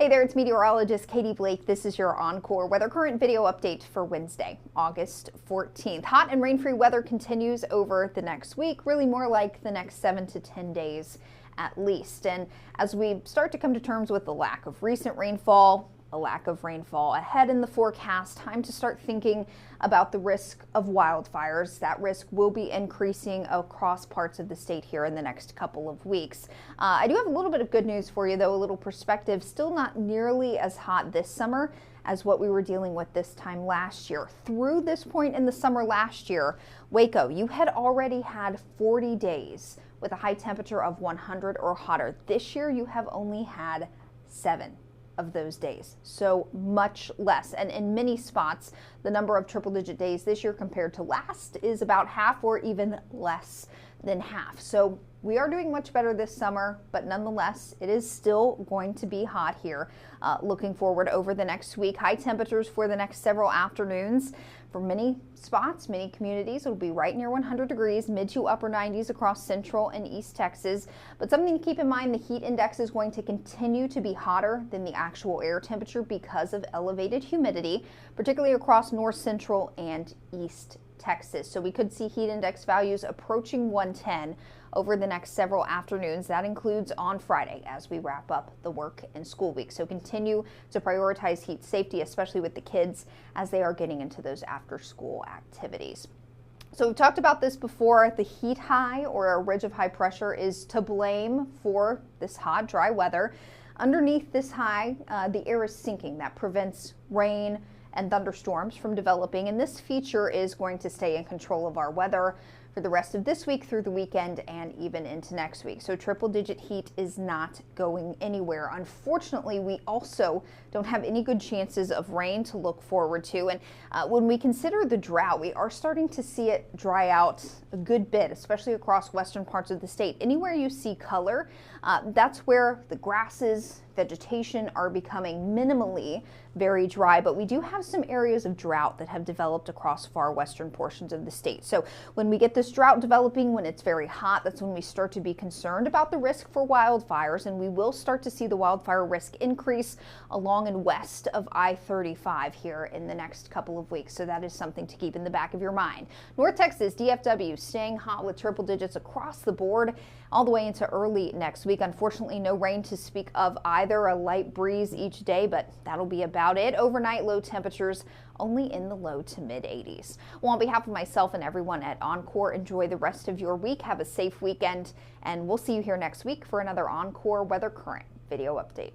Hey there, it's Meteorologist Kaiti Blake. This is your Oncor WeatherCurrent video update for Wednesday, August 14th. Hot and rain-free weather continues over the next week, really more like the next 7 to 10 days at least. And as we start to come to terms with the lack of recent rainfall, a lack of rainfall ahead in the forecast, time to start thinking about the risk of wildfires. That risk will be increasing across parts of the state here in the next couple of weeks. I do have a little bit of good news for you, though, a little perspective. Still not nearly as hot this summer as what we were dealing with this time last year. Through this point in the summer last year, Waco, you had already had 40 days with a high temperature of 100 or hotter. This year, you have only had 7 of those days, so much less. And in many spots, the number of triple-digit days this year compared to last is about half or even less than half. So we are doing much better this summer, but nonetheless, it is still going to be hot here. Looking forward over the next week, high temperatures for the next several afternoons. For many spots, many communities, it'll be right near 100 degrees, mid to upper 90s across central and east Texas. But something to keep in mind, the heat index is going to continue to be hotter than the actual air temperature because of elevated humidity, particularly across north central and east Texas. So we could see heat index values approaching 110 over the next several afternoons. That includes on Friday as we wrap up the work and school week. So continue to prioritize heat safety, especially with the kids as they are getting into those after school activities. So we've talked about this before. The heat high or a ridge of high pressure is to blame for this hot, dry weather. Underneath this high, the air is sinking. That prevents rain and thunderstorms from developing, and this feature is going to stay in control of our weather for the rest of this week through the weekend and even into next week. So triple-digit heat is not going anywhere. Unfortunately, we also don't have any good chances of rain to look forward to. And when we consider the drought, we are starting to see it dry out a good bit, especially across western parts of the state. Anywhere you see color, that's where the grasses, vegetation are becoming minimally very dry, but we do have some areas of drought that have developed across far western portions of the state. So when we get this drought developing, when it's very hot, that's when we start to be concerned about the risk for wildfires, and we will start to see the wildfire risk increase along and west of I-35 here in the next couple of weeks. So that is something to keep in the back of your mind. North Texas, DFW, staying hot with triple digits across the board all the way into early next week. Unfortunately, no rain to speak of either, a light breeze each day, but that'll be about it. Overnight low temperatures only in the low to mid 80s. Well, on behalf of myself and everyone at Oncor, enjoy the rest of your week. Have a safe weekend, and we'll see you here next week for another Oncor WeatherCurrent video update.